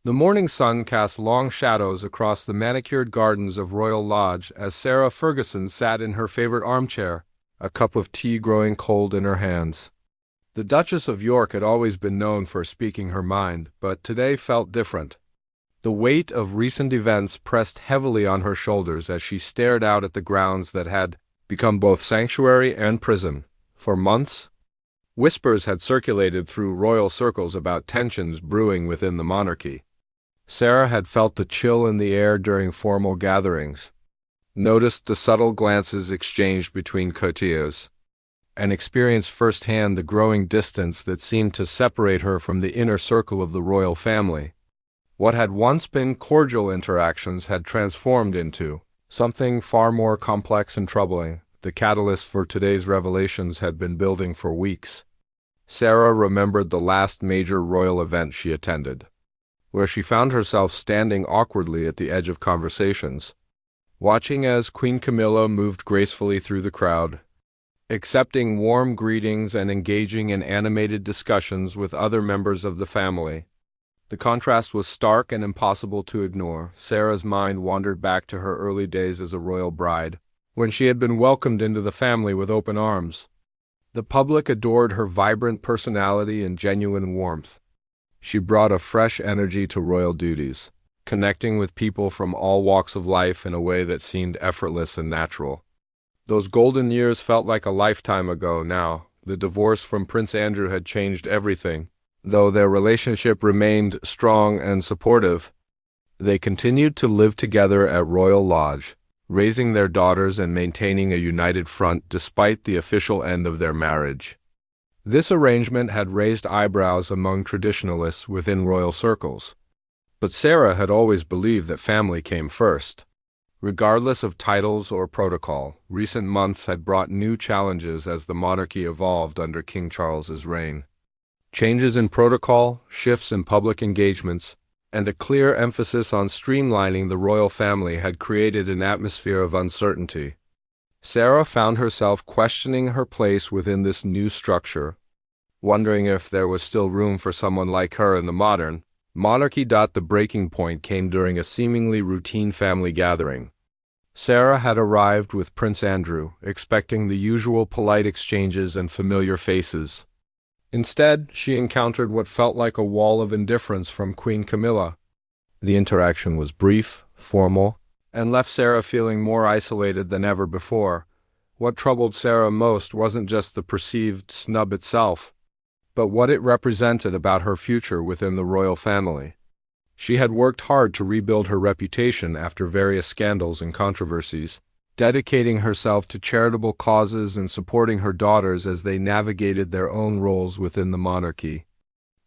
The morning sun cast long shadows across the manicured gardens of Royal Lodge as Sarah Ferguson sat in her favorite armchair, a cup of tea growing cold in her hands. The Duchess of York had always been known for speaking her mind, but today felt different. The weight of recent events pressed heavily on her shoulders as she stared out at the grounds that had become both sanctuary and prison. For months, whispers had circulated through royal circles about tensions brewing within the monarchy. Sarah had felt the chill in the air during formal gatherings, noticed the subtle glances exchanged between courtiers, and experienced firsthand the growing distance that seemed to separate her from the inner circle of the royal family. What had once been cordial interactions had transformed into something far more complex and troubling. The catalyst for today's revelations had been building for weeks. Sarah remembered the last major royal event she attended, where she found herself standing awkwardly at the edge of conversations, watching as Queen Camilla moved gracefully through the crowd, accepting warm greetings and engaging in animated discussions with other members of the family. The contrast was stark and impossible to ignore. Sarah's mind wandered back to her early days as a royal bride, when she had been welcomed into the family with open arms. The public adored her vibrant personality and genuine warmth. She brought a fresh energy to royal duties, connecting with people from all walks of life in a way that seemed effortless and natural. Those golden years felt like a lifetime ago now. The divorce from Prince Andrew had changed everything. Though their relationship remained strong and supportive, they continued to live together at Royal Lodge, raising their daughters and maintaining a united front despite the official end of their marriage. This arrangement had raised eyebrows among traditionalists within royal circles, but Sarah had always believed that family came first. Regardless of titles or protocol, recent months had brought new challenges as the monarchy evolved under King Charles's reign. Changes in protocol, shifts in public engagements, and a clear emphasis on streamlining the royal family had created an atmosphere of uncertainty. Sarah found herself questioning her place within this new structure, wondering if there was still room for someone like her in the modern monarchy. The breaking point came during a seemingly routine family gathering. Sarah had arrived with Prince Andrew, expecting the usual polite exchanges and familiar faces. Instead, she encountered what felt like a wall of indifference from Queen Camilla. The interaction was brief, formal, and left Sarah feeling more isolated than ever before. What troubled Sarah most wasn't just the perceived snub itself, but what it represented about her future within the royal family. She had worked hard to rebuild her reputation after various scandals and controversies, dedicating herself to charitable causes and supporting her daughters as they navigated their own roles within the monarchy.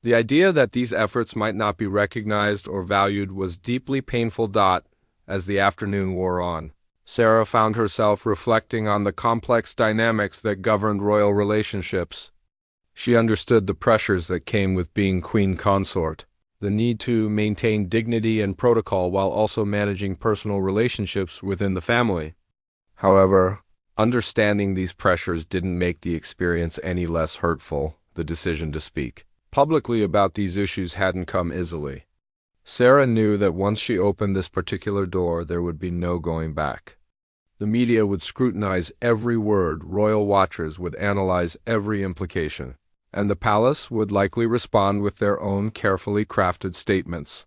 The idea that these efforts might not be recognized or valued was deeply painful. As the afternoon wore on, Sarah found herself reflecting on the complex dynamics that governed royal relationships. She understood the pressures that came with being queen consort, the need to maintain dignity and protocol while also managing personal relationships within the family. However, understanding these pressures didn't make the experience any less hurtful. The decision to speak publicly about these issues hadn't come easily. Sarah knew that once she opened this particular door, there would be no going back. The media would scrutinize every word, royal watchers would analyze every implication, and the palace would likely respond with their own carefully crafted statements.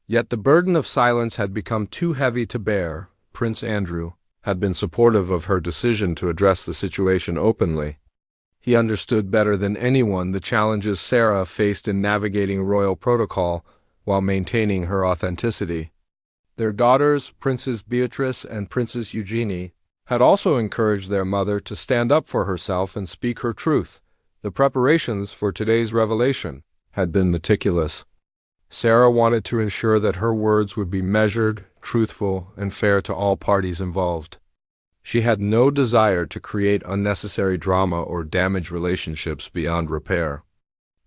Yet the burden of silence had become too heavy to bear. Prince Andrew had been supportive of her decision to address the situation openly. He understood better than anyone the challenges Sarah faced in navigating royal protocol while maintaining her authenticity. Their daughters, Princess Beatrice and Princess Eugenie, had also encouraged their mother to stand up for herself and speak her truth. The preparations for today's revelation had been meticulous. Sarah wanted to ensure that her words would be measured, truthful, and fair to all parties involved. She had no desire to create unnecessary drama or damage relationships beyond repair.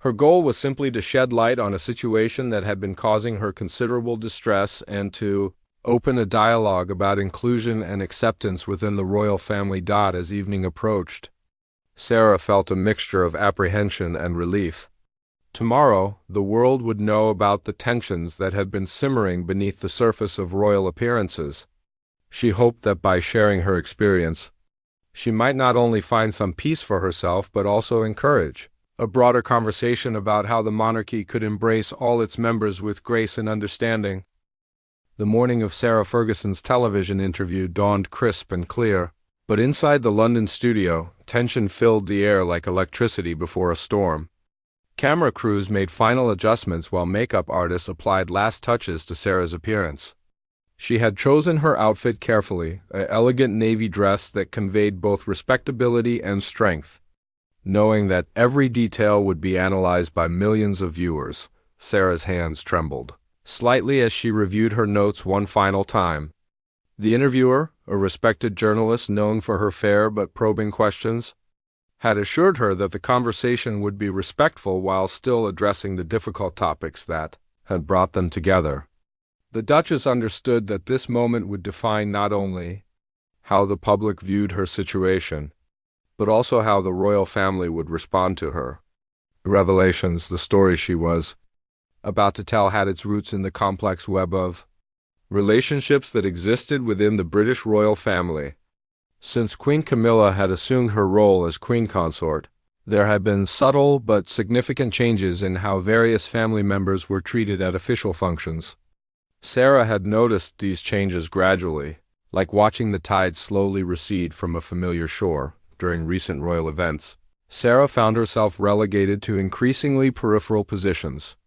Her goal was simply to shed light on a situation that had been causing her considerable distress and to open a dialogue about inclusion and acceptance within the royal family. As evening approached, Sarah felt a mixture of apprehension and relief. Tomorrow, the world would know about the tensions that had been simmering beneath the surface of royal appearances. She hoped that by sharing her experience, she might not only find some peace for herself but also encourage a broader conversation about how the monarchy could embrace all its members with grace and understanding. The morning of Sarah Ferguson's television interview dawned crisp and clear, but inside the London studio, tension filled the air like electricity before a storm. Camera crews made final adjustments while makeup artists applied last touches to Sarah's appearance. She had chosen her outfit carefully, an elegant navy dress that conveyed both respectability and strength. Knowing that every detail would be analyzed by millions of viewers, Sarah's hands trembled slightly as she reviewed her notes one final time. The interviewer, a respected journalist known for her fair but probing questions, had assured her that the conversation would be respectful while still addressing the difficult topics that had brought them together. The Duchess understood that this moment would define not only how the public viewed her situation, but also how the royal family would respond to her. Revelations, the story she was about to tell, had its roots in the complex web of relationships that existed within the British royal family. Since Queen Camilla had assumed her role as queen consort, there had been subtle but significant changes in how various family members were treated at official functions. Sarah had noticed these changes gradually, like watching the tide slowly recede from a familiar shore. During recent royal events, Sarah found herself relegated to increasingly peripheral positions,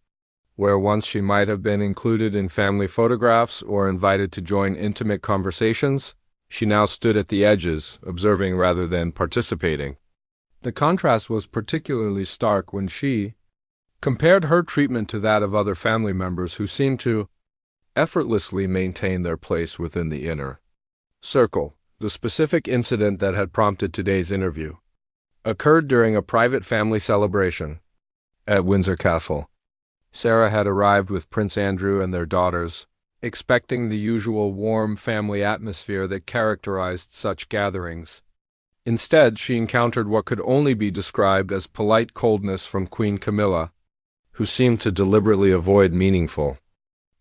where once she might have been included in family photographs or invited to join intimate conversations, she now stood at the edges, observing rather than participating. The contrast was particularly stark when she compared her treatment to that of other family members who seemed to effortlessly maintain their place within the inner circle. The specific incident that had prompted today's interview occurred during a private family celebration at Windsor Castle. Sarah had arrived with Prince Andrew and their daughters, expecting the usual warm family atmosphere that characterized such gatherings. Instead, she encountered what could only be described as polite coldness from Queen Camilla, who seemed to deliberately avoid meaningful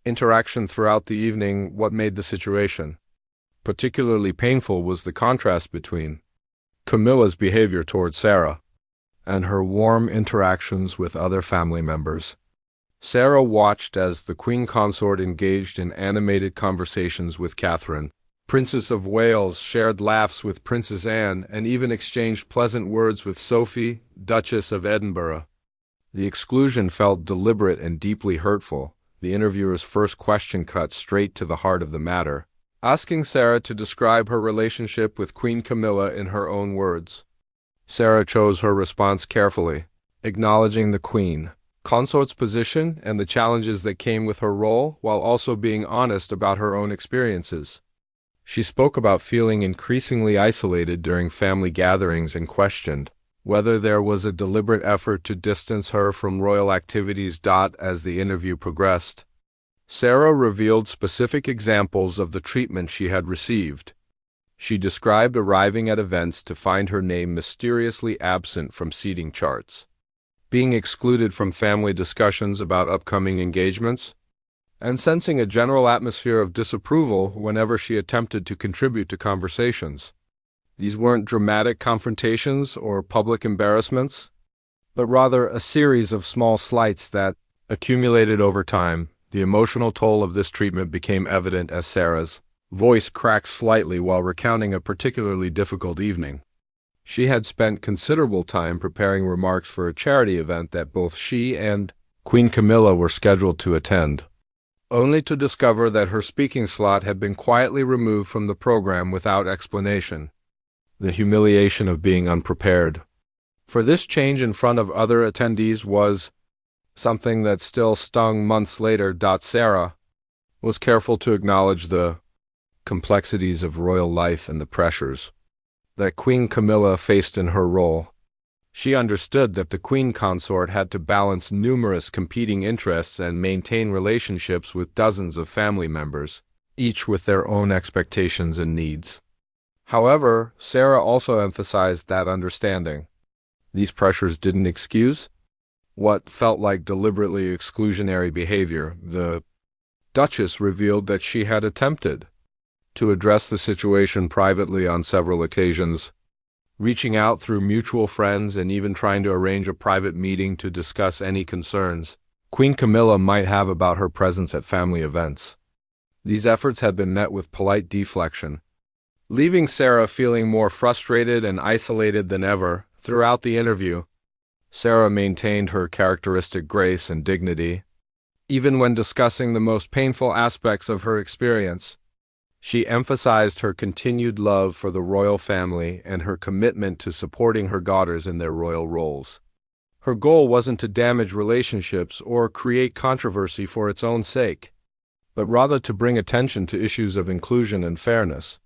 interaction throughout the evening. What made the situation particularly painful was the contrast between Camilla's behavior toward Sarah and her warm interactions with other family members. Sarah watched as the Queen Consort engaged in animated conversations with Catherine, Princess of Wales, shared laughs with Princess Anne, and even exchanged pleasant words with Sophie, Duchess of Edinburgh. The exclusion felt deliberate and deeply hurtful. The interviewer's first question cut straight to the heart of the matter, asking Sarah to describe her relationship with Queen Camilla in her own words. Sarah chose her response carefully, acknowledging the Queen Consort's position and the challenges that came with her role, while also being honest about her own experiences. She spoke about feeling increasingly isolated during family gatherings and questioned whether there was a deliberate effort to distance her from royal activities. As the interview progressed, Sarah revealed specific examples of the treatment she had received. She described arriving at events to find her name mysteriously absent from seating charts, being excluded from family discussions about upcoming engagements, and sensing a general atmosphere of disapproval whenever she attempted to contribute to conversations. These weren't dramatic confrontations or public embarrassments, but rather a series of small slights that accumulated over time. The emotional toll of this treatment became evident as Sarah's voice cracked slightly while recounting a particularly difficult evening. She had spent considerable time preparing remarks for a charity event that both she and Queen Camilla were scheduled to attend, only to discover that her speaking slot had been quietly removed from the program without explanation. The humiliation of being unprepared for this change in front of other attendees was something that still stung months later. Sarah was careful to acknowledge the complexities of royal life and the pressures that Queen Camilla faced in her role. She understood that the Queen Consort had to balance numerous competing interests and maintain relationships with dozens of family members, each with their own expectations and needs. However, Sarah also emphasized that understanding these pressures didn't excuse what felt like deliberately exclusionary behavior. The Duchess revealed that she had attempted to address the situation privately on several occasions, reaching out through mutual friends and even trying to arrange a private meeting to discuss any concerns Queen Camilla might have about her presence at family events. These efforts had been met with polite deflection, leaving Sarah feeling more frustrated and isolated than ever. Throughout the interview, Sarah maintained her characteristic grace and dignity. Even when discussing the most painful aspects of her experience, she emphasized her continued love for the royal family and her commitment to supporting her daughters in their royal roles. Her goal wasn't to damage relationships or create controversy for its own sake, but rather to bring attention to issues of inclusion and fairness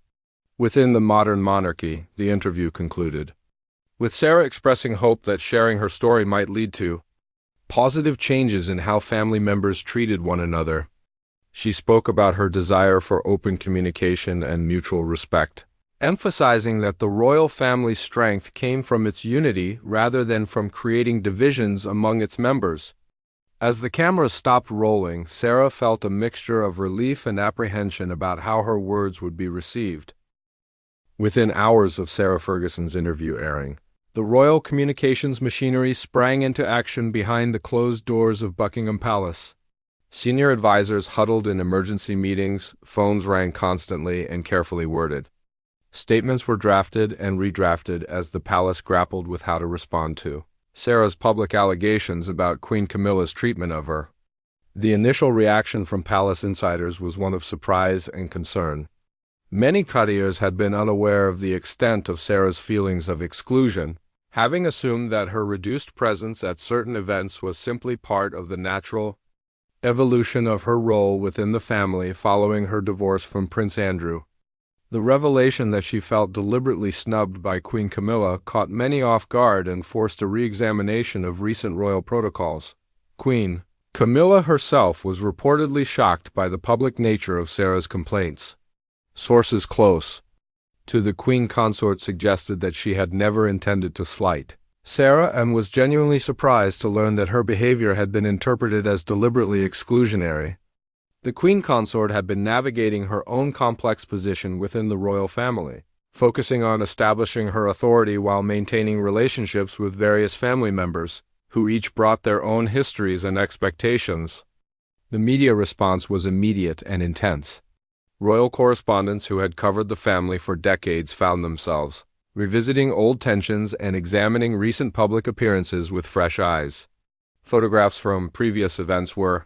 within the modern monarchy, the interview concluded, with Sarah expressing hope that sharing her story might lead to positive changes in how family members treated one another. She spoke about her desire for open communication and mutual respect, emphasizing that the royal family's strength came from its unity rather than from creating divisions among its members. As the camera stopped rolling, Sarah felt a mixture of relief and apprehension about how her words would be received. Within hours of Sarah Ferguson's interview airing, the royal communications machinery sprang into action behind the closed doors of Buckingham Palace. Senior advisors huddled in emergency meetings, phones rang constantly and carefully worded. Statements were drafted and redrafted as the palace grappled with how to respond to Sarah's public allegations about Queen Camilla's treatment of her. The initial reaction from palace insiders was one of surprise and concern. Many courtiers had been unaware of the extent of Sarah's feelings of exclusion, having assumed that her reduced presence at certain events was simply part of the natural evolution of her role within the family following her divorce from Prince Andrew. The revelation that she felt deliberately snubbed by Queen Camilla caught many off guard and forced a re-examination of recent royal protocols. Queen Camilla herself was reportedly shocked by the public nature of Sarah's complaints. Sources close to the Queen Consort suggested that she had never intended to slight Sarah and was genuinely surprised to learn that her behavior had been interpreted as deliberately exclusionary. The Queen Consort had been navigating her own complex position within the royal family, focusing on establishing her authority while maintaining relationships with various family members, who each brought their own histories and expectations. The media response was immediate and intense. Royal correspondents who had covered the family for decades found themselves revisiting old tensions and examining recent public appearances with fresh eyes. Photographs from previous events were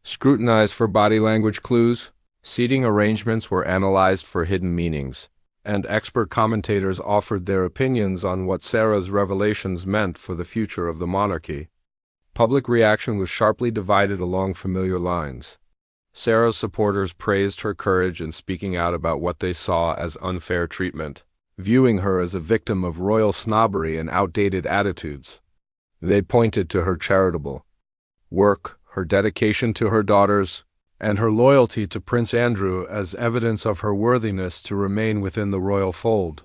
scrutinized for body language clues, seating arrangements were analyzed for hidden meanings, and expert commentators offered their opinions on what Sarah's revelations meant for the future of the monarchy. Public reaction was sharply divided along familiar lines. Sarah's supporters praised her courage in speaking out about what they saw as unfair treatment, viewing her as a victim of royal snobbery and outdated attitudes. They pointed to her charitable work, her dedication to her daughters, and her loyalty to Prince Andrew as evidence of her worthiness to remain within the royal fold.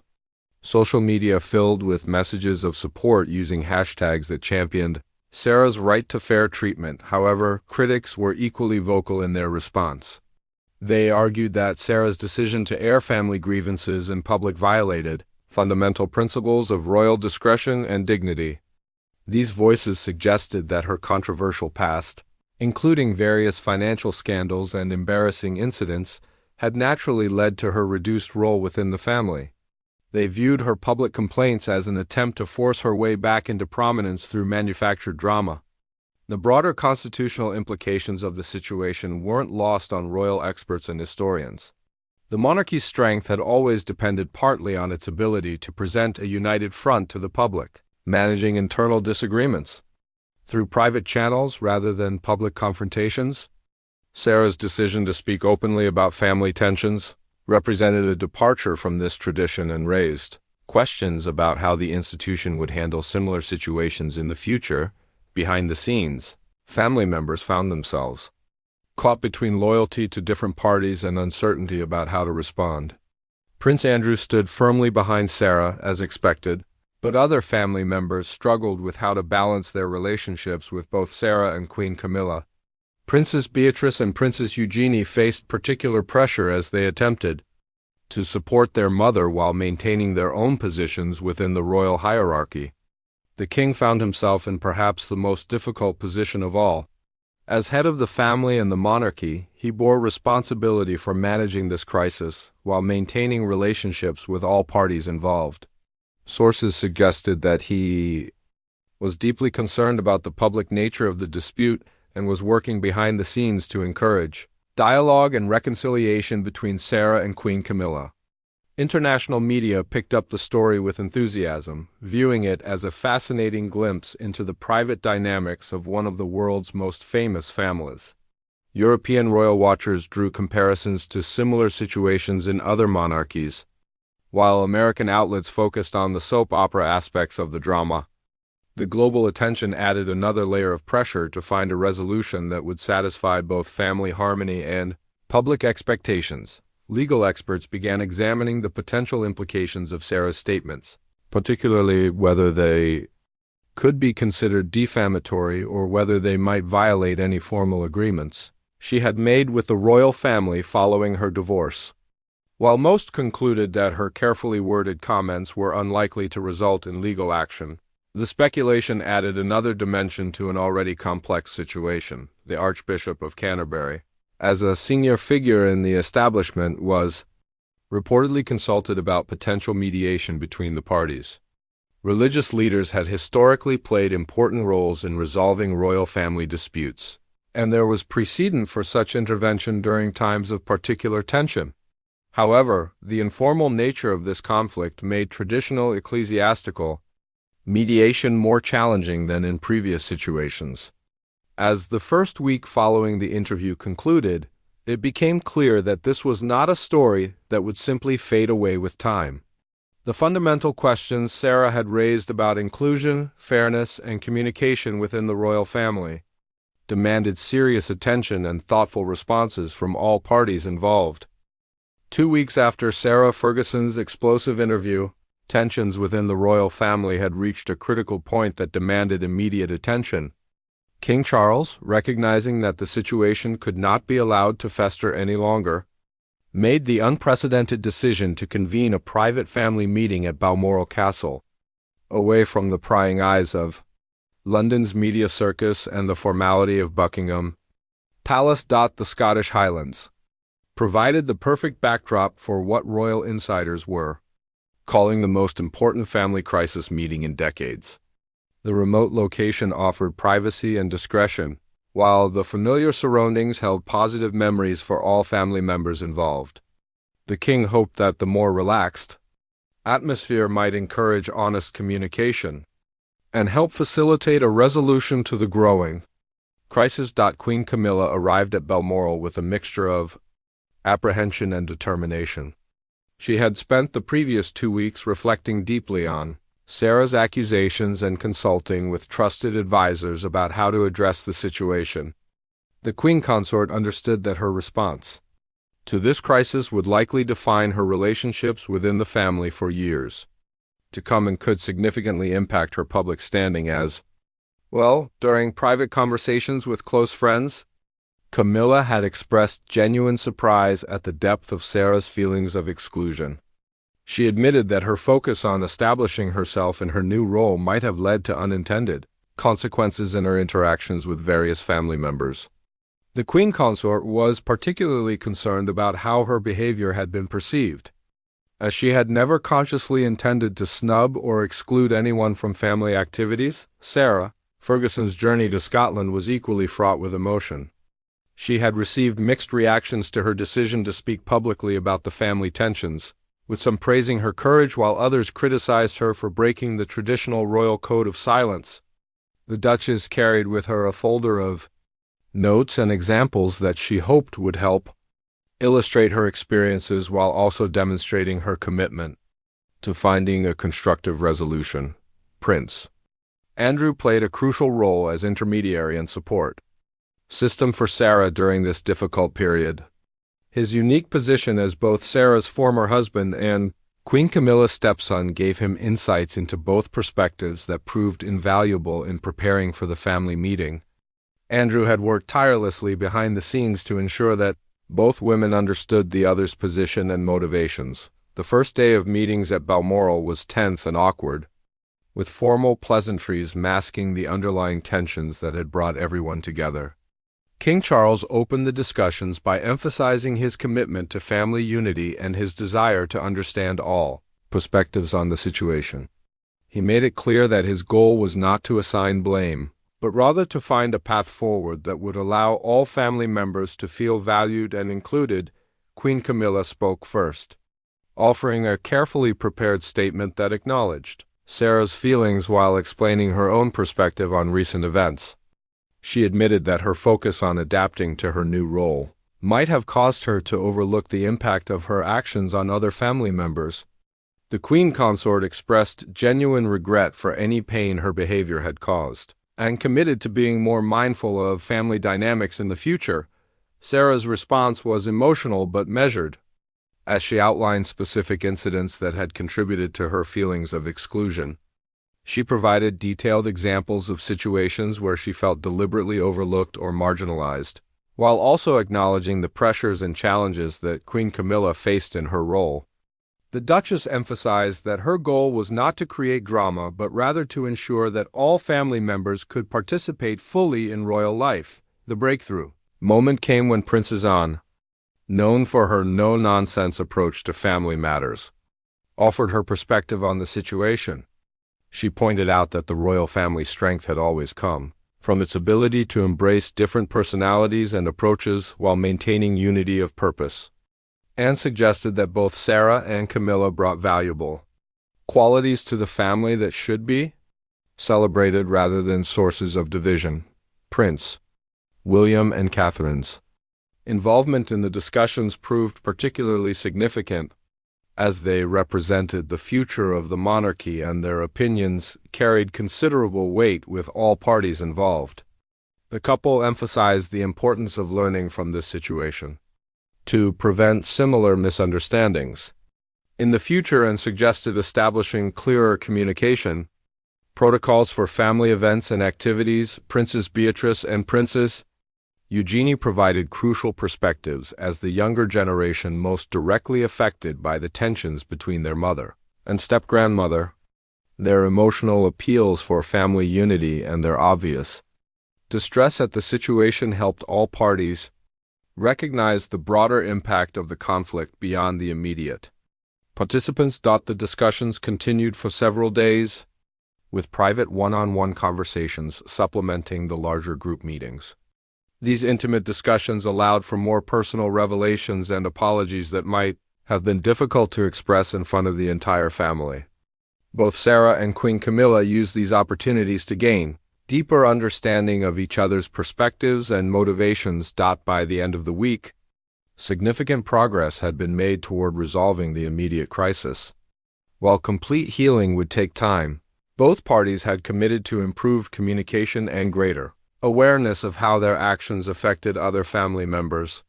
Social media filled with messages of support using hashtags that championed Sarah's right to fair treatment. However, critics were equally vocal in their response. They argued that Sarah's decision to air family grievances in public violated fundamental principles of royal discretion and dignity. These voices suggested that her controversial past, including various financial scandals and embarrassing incidents, had naturally led to her reduced role within the family. They viewed her public complaints as an attempt to force her way back into prominence through manufactured drama. The broader constitutional implications of the situation weren't lost on royal experts and historians. The monarchy's strength had always depended partly on its ability to present a united front to the public, managing internal disagreements through private channels rather than public confrontations. Sarah's decision to speak openly about family tensions represented a departure from this tradition and raised questions about how the institution would handle similar situations in the future. Behind the scenes, family members found themselves caught between loyalty to different parties and uncertainty about how to respond. Prince Andrew stood firmly behind Sarah, as expected, But other family members struggled with how to balance their relationships with both Sarah and Queen Camilla. Princess Beatrice and Princess Eugenie faced particular pressure as they attempted to support their mother while maintaining their own positions within the royal hierarchy. The king found himself in perhaps the most difficult position of all. As head of the family and the monarchy, he bore responsibility for managing this crisis while maintaining relationships with all parties involved. Sources suggested that he was deeply concerned about the public nature of the dispute and was working behind the scenes to encourage dialogue and reconciliation between Sarah and Queen Camilla. International media picked up the story with enthusiasm, viewing it as a fascinating glimpse into the private dynamics of one of the world's most famous families. European royal watchers drew comparisons to similar situations in other monarchies, while American outlets focused on the soap opera aspects of the drama. The global attention added another layer of pressure to find a resolution that would satisfy both family harmony and public expectations. Legal experts began examining the potential implications of Sarah's statements, particularly whether they could be considered defamatory or whether they might violate any formal agreements she had made with the royal family following her divorce. While most concluded that her carefully worded comments were unlikely to result in legal action, the speculation added another dimension to an already complex situation. The Archbishop of Canterbury, as a senior figure in the establishment, was reportedly consulted about potential mediation between the parties. Religious leaders had historically played important roles in resolving royal family disputes, and there was precedent for such intervention during times of particular tension. However, the informal nature of this conflict made traditional ecclesiastical mediation more challenging than in previous situations. As the first week following the interview concluded, it became clear that this was not a story that would simply fade away with time. The fundamental questions Sarah had raised about inclusion, fairness, and communication within the royal family demanded serious attention and thoughtful responses from all parties involved. 2 weeks after Sarah Ferguson's explosive interview, tensions within the royal family had reached a critical point that demanded immediate attention. King Charles, recognizing that the situation could not be allowed to fester any longer, made the unprecedented decision to convene a private family meeting at Balmoral Castle, away from the prying eyes of London's media circus and the formality of Buckingham Palace. The Scottish Highlands provided the perfect backdrop for what royal insiders were calling the most important family crisis meeting in decades. The remote location offered privacy and discretion, while the familiar surroundings held positive memories for all family members involved. The king hoped that the more relaxed atmosphere might encourage honest communication and help facilitate a resolution to the growing crisis. Queen Camilla arrived at Balmoral with a mixture of apprehension and determination. She had spent the previous 2 weeks reflecting deeply on Sarah's accusations and consulting with trusted advisors about how to address the situation. The Queen Consort understood that her response to this crisis would likely define her relationships within the family for years to come and could significantly impact her public standing as, well, during private conversations with close friends, Camilla had expressed genuine surprise at the depth of Sarah's feelings of exclusion. She admitted that her focus on establishing herself in her new role might have led to unintended consequences in her interactions with various family members. The Queen Consort was particularly concerned about how her behavior had been perceived, as she had never consciously intended to snub or exclude anyone from family activities. Sarah Ferguson's journey to Scotland was equally fraught with emotion. She had received mixed reactions to her decision to speak publicly about the family tensions, with some praising her courage while others criticized her for breaking the traditional royal code of silence. The Duchess carried with her a folder of notes and examples that she hoped would help illustrate her experiences while also demonstrating her commitment to finding a constructive resolution. Prince Andrew played a crucial role as intermediary and support system for Sarah during this difficult period. His unique position as both Sarah's former husband and Queen Camilla's stepson gave him insights into both perspectives that proved invaluable in preparing for the family meeting. Andrew had worked tirelessly behind the scenes to ensure that both women understood the other's position and motivations. The first day of meetings at Balmoral was tense and awkward, with formal pleasantries masking the underlying tensions that had brought everyone together. King Charles opened the discussions by emphasizing his commitment to family unity and his desire to understand all perspectives on the situation. He made it clear that his goal was not to assign blame, but rather to find a path forward that would allow all family members to feel valued and included. Queen Camilla spoke first, offering a carefully prepared statement that acknowledged Sarah's feelings while explaining her own perspective on recent events. She admitted that her focus on adapting to her new role might have caused her to overlook the impact of her actions on other family members. The Queen Consort expressed genuine regret for any pain her behavior had caused, and committed to being more mindful of family dynamics in the future. Sarah's response was emotional but measured, as she outlined specific incidents that had contributed to her feelings of exclusion. She provided detailed examples of situations where she felt deliberately overlooked or marginalized, while also acknowledging the pressures and challenges that Queen Camilla faced in her role. The Duchess emphasized that her goal was not to create drama, but rather to ensure that all family members could participate fully in royal life. The breakthrough moment came when Princess Anne, known for her no-nonsense approach to family matters, offered her perspective on the situation. She pointed out that the royal family's strength had always come from its ability to embrace different personalities and approaches while maintaining unity of purpose, and suggested that both Sarah and Camilla brought valuable qualities to the family that should be celebrated rather than sources of division. Prince William and Catherine's involvement in the discussions proved particularly significant, as they represented the future of the monarchy and their opinions carried considerable weight with all parties involved. The couple emphasized the importance of learning from this situation to prevent similar misunderstandings in the future, and suggested establishing clearer communication protocols for family events and activities. Princess Beatrice and Princess Eugenie provided crucial perspectives as the younger generation most directly affected by the tensions between their mother and step-grandmother. Their emotional appeals for family unity and their obvious distress at the situation helped all parties recognize the broader impact of the conflict beyond the immediate participants. The discussions continued for several days, with private one-on-one conversations supplementing the larger group meetings. These intimate discussions allowed for more personal revelations and apologies that might have been difficult to express in front of the entire family. Both Sarah and Queen Camilla used these opportunities to gain deeper understanding of each other's perspectives and motivations. By the end of the week, significant progress had been made toward resolving the immediate crisis. While complete healing would take time, both parties had committed to improved communication and greater awareness of how their actions affected other family members.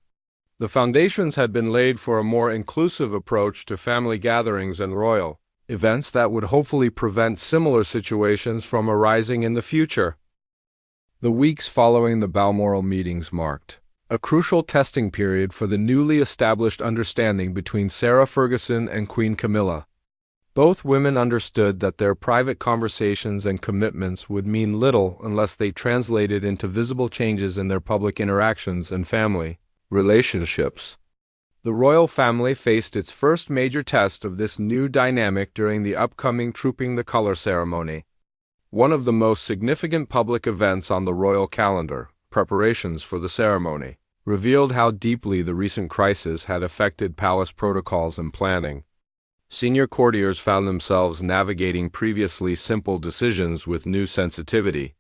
The foundations had been laid for a more inclusive approach to family gatherings and royal events that would hopefully prevent similar situations from arising in the future. The weeks following the Balmoral meetings marked a crucial testing period for the newly established understanding between Sarah Ferguson and Queen Camilla. Both women understood that their private conversations and commitments would mean little unless they translated into visible changes in their public interactions and family relationships. The royal family faced its first major test of this new dynamic during the upcoming Trooping the Color ceremony, one of the most significant public events on the royal calendar. Preparations for the ceremony revealed how deeply the recent crisis had affected palace protocols and planning. Senior courtiers found themselves navigating previously simple decisions with new sensitivity,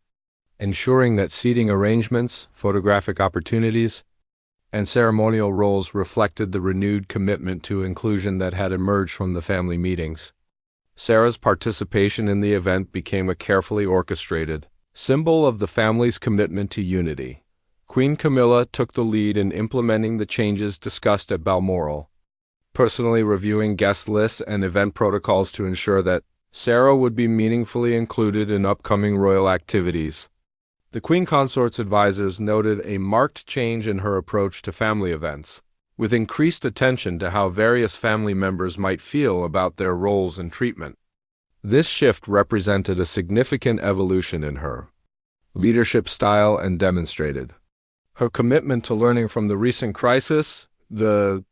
ensuring that seating arrangements, photographic opportunities, and ceremonial roles reflected the renewed commitment to inclusion that had emerged from the family meetings. Sarah's participation in the event became a carefully orchestrated symbol of the family's commitment to unity. Queen Camilla took the lead in implementing the changes discussed at Balmoral, personally reviewing guest lists and event protocols to ensure that Sarah would be meaningfully included in upcoming royal activities. The Queen Consort's advisors noted a marked change in her approach to family events, with increased attention to how various family members might feel about their roles and treatment. This shift represented a significant evolution in her leadership style and demonstrated her commitment to learning from the recent crisis. The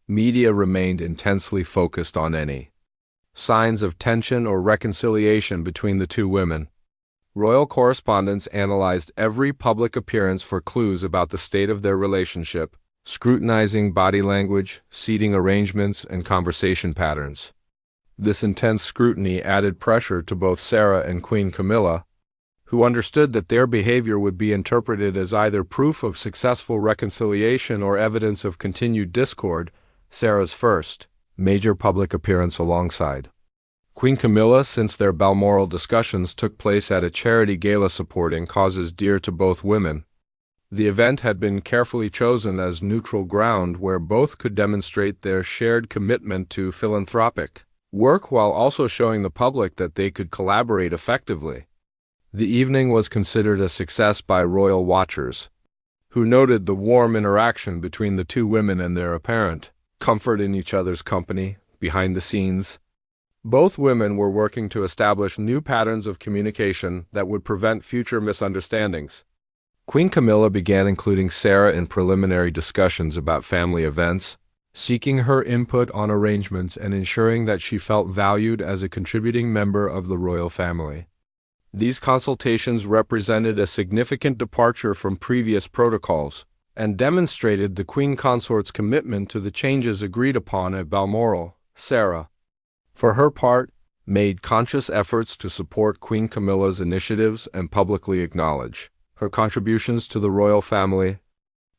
media remained intensely focused on any signs of tension or reconciliation between the two women. Royal correspondents analyzed every public appearance for clues about the state of their relationship, scrutinizing body language, seating arrangements, and conversation patterns. This intense scrutiny added pressure to both Sarah and Queen Camilla, who understood that their behavior would be interpreted as either proof of successful reconciliation or evidence of continued discord. Sarah's first major public appearance alongside Queen Camilla since their Balmoral discussions took place at a charity gala supporting causes dear to both women. The event had been carefully chosen as neutral ground where both could demonstrate their shared commitment to philanthropic work while also showing the public that they could collaborate effectively. The evening was considered a success by royal watchers, who noted the warm interaction between the two women and their apparent comfort in each other's company. Behind the scenes, both women were working to establish new patterns of communication that would prevent future misunderstandings. Queen Camilla began including Sarah in preliminary discussions about family events, seeking her input on arrangements and ensuring that she felt valued as a contributing member of the royal family. These consultations represented a significant departure from previous protocols and demonstrated the Queen Consort's commitment to the changes agreed upon at Balmoral. Sarah, for her part, made conscious efforts to support Queen Camilla's initiatives and publicly acknowledge her contributions to the royal family.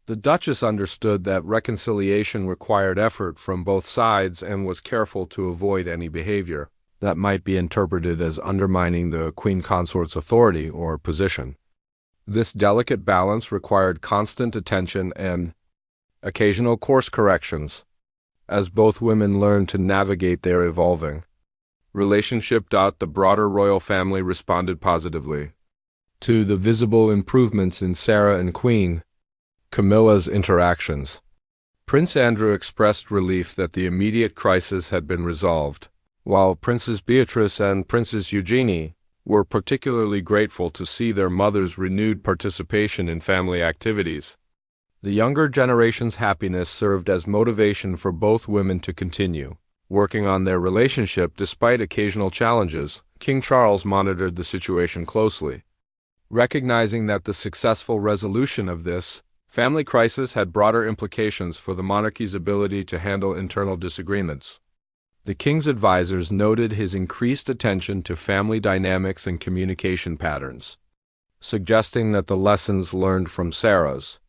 The Duchess understood that reconciliation required effort from both sides and was careful to avoid any behavior that might be interpreted as undermining the Queen Consort's authority or position. This delicate balance required constant attention and occasional course corrections, as both women learned to navigate their evolving relationship. The broader royal family responded positively to the visible improvements in Sarah and Queen Camilla's interactions. Prince Andrew expressed relief that the immediate crisis had been resolved, while Princess Beatrice and Princess Eugenie were particularly grateful to see their mother's renewed participation in family activities. The younger generation's happiness served as motivation for both women to continue working on their relationship despite occasional challenges. King Charles monitored the situation closely, recognizing that the successful resolution of this family crisis had broader implications for the monarchy's ability to handle internal disagreements. The king's advisors noted his increased attention to family dynamics and communication patterns, suggesting that the lessons learned from Sarah's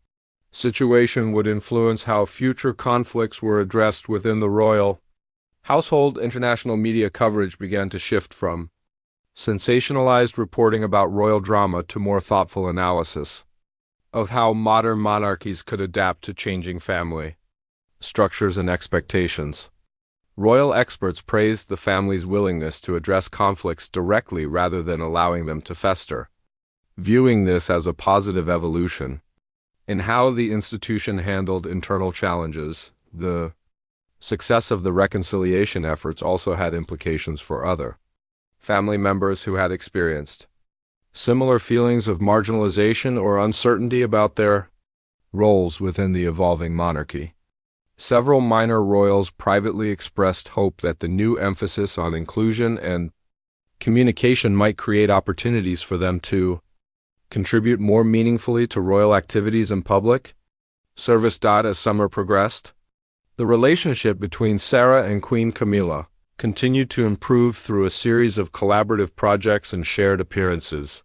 situation would influence how future conflicts were addressed within the royal household. International media coverage began to shift from sensationalized reporting about royal drama to more thoughtful analysis of how modern monarchies could adapt to changing family structures and expectations. Royal experts praised the family's willingness to address conflicts directly rather than allowing them to fester, viewing this as a positive evolution in how the institution handled internal challenges. The success of the reconciliation efforts also had implications for other family members who had experienced similar feelings of marginalization or uncertainty about their roles within the evolving monarchy. Several minor royals privately expressed hope that the new emphasis on inclusion and communication might create opportunities for them to contribute more meaningfully to royal activities in public service. As summer progressed, the relationship between Sarah and Queen Camilla continued to improve through a series of collaborative projects and shared appearances.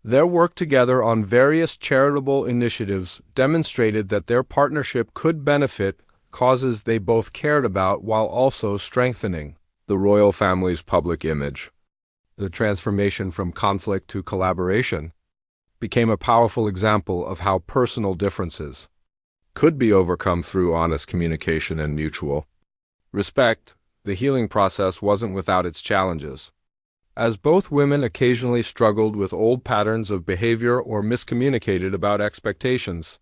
Their work together on various charitable initiatives demonstrated that their partnership could benefit causes they both cared about while also strengthening the royal family's public image. The transformation from conflict to collaboration became a powerful example of how personal differences could be overcome through honest communication and mutual respect, the healing process wasn't without its challenges. As both women occasionally struggled with old patterns of behavior or miscommunicated about expectations.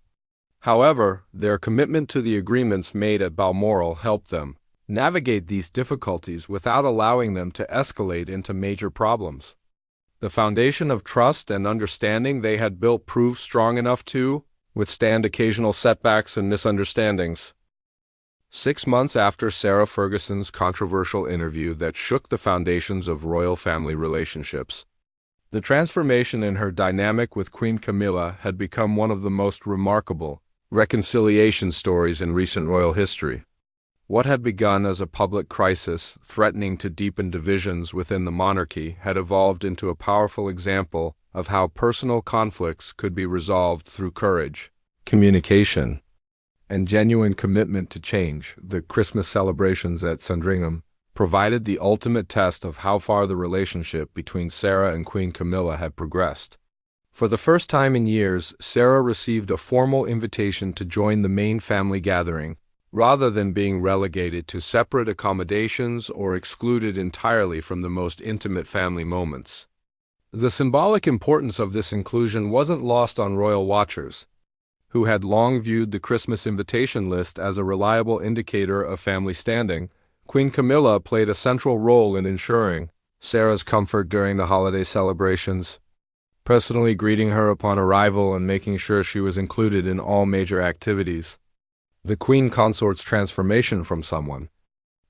However, their commitment to the agreements made at Balmoral helped them navigate these difficulties without allowing them to escalate into major problems. The foundation of trust and understanding they had built proved strong enough to withstand occasional setbacks and misunderstandings. 6 months after Sarah Ferguson's controversial interview that shook the foundations of royal family relationships, the transformation in her dynamic with Queen Camilla had become one of the most remarkable reconciliation stories in recent royal history. What had begun as a public crisis threatening to deepen divisions within the monarchy had evolved into a powerful example of how personal conflicts could be resolved through courage, communication, and genuine commitment to change. The Christmas celebrations at Sandringham provided the ultimate test of how far the relationship between Sarah and Queen Camilla had progressed. For the first time in years, Sarah received a formal invitation to join the main family gathering, rather than being relegated to separate accommodations or excluded entirely from the most intimate family moments. The symbolic importance of this inclusion wasn't lost on royal watchers, who had long viewed the Christmas invitation list as a reliable indicator of family standing. Queen Camilla played a central role in ensuring Sarah's comfort during the holiday celebrations, personally greeting her upon arrival and making sure she was included in all major activities. The Queen Consort's transformation from someone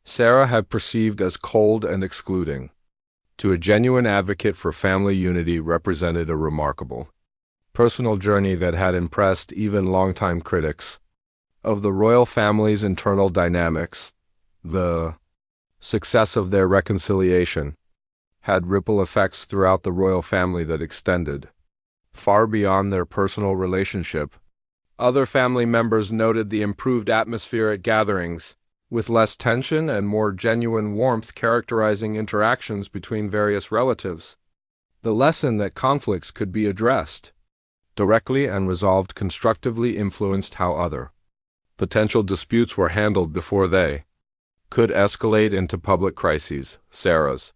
Sarah had perceived as cold and excluding to a genuine advocate for family unity represented a remarkable personal journey that had impressed even longtime critics of the royal family's internal dynamics. The success of their reconciliation had ripple effects throughout the royal family that extended far beyond their personal relationship. Other family members noted the improved atmosphere at gatherings, with less tension and more genuine warmth characterizing interactions between various relatives. The lesson that conflicts could be addressed directly and resolved constructively influenced how other potential disputes were handled before they could escalate into public crises. Sarah's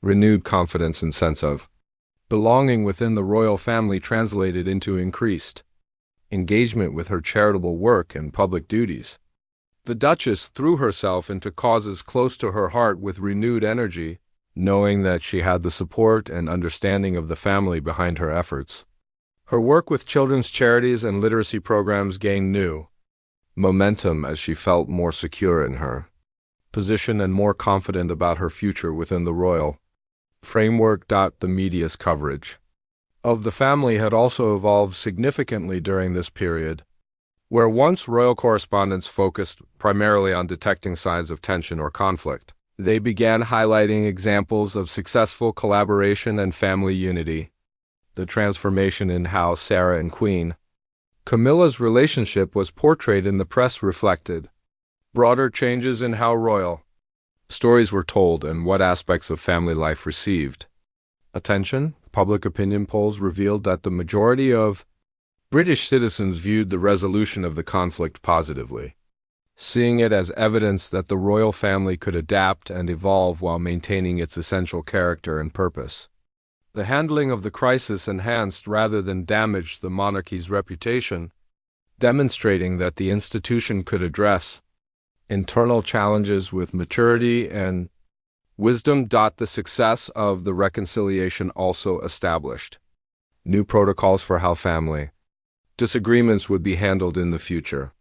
renewed confidence and sense of belonging within the royal family translated into increased engagement with her charitable work and public duties. The Duchess threw herself into causes close to her heart with renewed energy, knowing that she had the support and understanding of the family behind her efforts. Her work with children's charities and literacy programs gained new momentum as she felt more secure in her position and more confident about her future within the royal framework. The media's coverage of the family had also evolved significantly during this period, where once royal correspondents focused primarily on detecting signs of tension or conflict, they began highlighting examples of successful collaboration and family unity. The transformation in how Sarah and Queen Camilla's relationship was portrayed in the press reflected broader changes in how royal stories were told and what aspects of family life received attention. Public opinion polls revealed that the majority of British citizens viewed the resolution of the conflict positively, seeing it as evidence that the royal family could adapt and evolve while maintaining its essential character and purpose. The handling of the crisis enhanced rather than damaged the monarchy's reputation, demonstrating that the institution could address internal challenges with maturity and wisdom. The success of the reconciliation also established new protocols for how family disagreements would be handled in the future.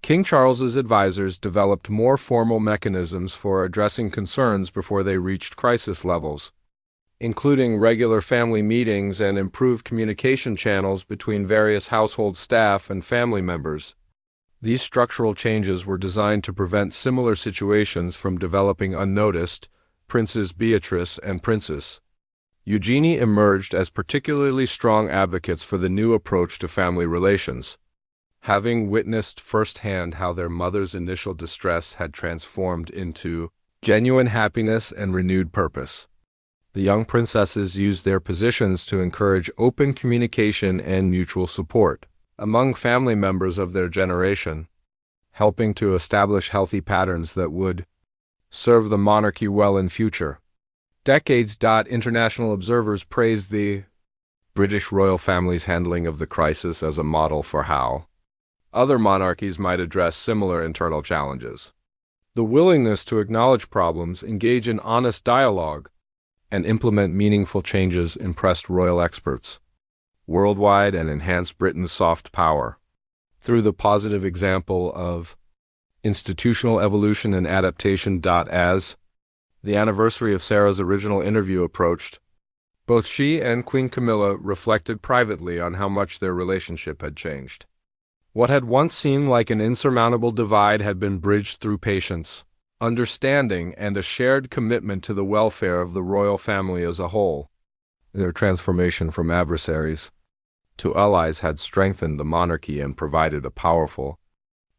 King Charles's advisors developed more formal mechanisms for addressing concerns before they reached crisis levels, including regular family meetings and improved communication channels between various household staff and family members. These structural changes were designed to prevent similar situations from developing unnoticed. Princess Beatrice and Princess Eugenie emerged as particularly strong advocates for the new approach to family relations, having witnessed firsthand how their mother's initial distress had transformed into genuine happiness and renewed purpose. The young princesses used their positions to encourage open communication and mutual support among family members of their generation, helping to establish healthy patterns that would serve the monarchy well in future. Decades. International observers praised the British royal family's handling of the crisis as a model for how other monarchies might address similar internal challenges. The willingness to acknowledge problems, engage in honest dialogue, and implement meaningful changes impressed royal experts worldwide and enhanced Britain's soft power. Through the positive example of institutional evolution and adaptation. As the anniversary of Sarah's original interview approached, both she and Queen Camilla reflected privately on how much their relationship had changed. What had once seemed like an insurmountable divide had been bridged through patience, understanding, and a shared commitment to the welfare of the royal family as a whole. Their transformation from adversaries to allies had strengthened the monarchy and provided a powerful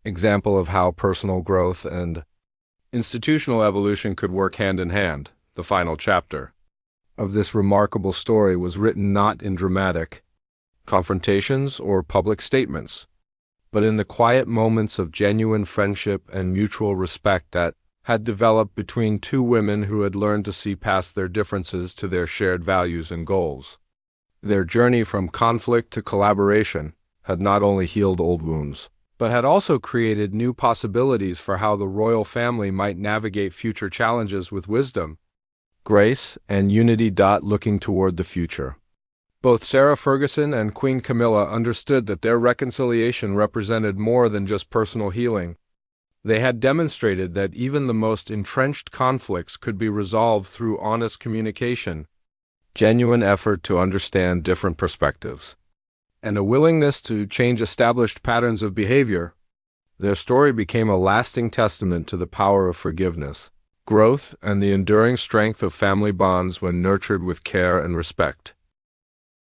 example of how personal growth and institutional evolution could work hand in hand. The final chapter of this remarkable story was written not in dramatic confrontations or public statements, but in the quiet moments of genuine friendship and mutual respect that had developed between two women who had learned to see past their differences to their shared values and goals. Their journey from conflict to collaboration had not only healed old wounds, but had also created new possibilities for how the royal family might navigate future challenges with wisdom, grace, and unity. Looking toward the future, both Sarah Ferguson and Queen Camilla understood that their reconciliation represented more than just personal healing. They had demonstrated that even the most entrenched conflicts could be resolved through honest communication, genuine effort to understand different perspectives, and a willingness to change established patterns of behavior. Their story became a lasting testament to the power of forgiveness, growth, and the enduring strength of family bonds when nurtured with care and respect.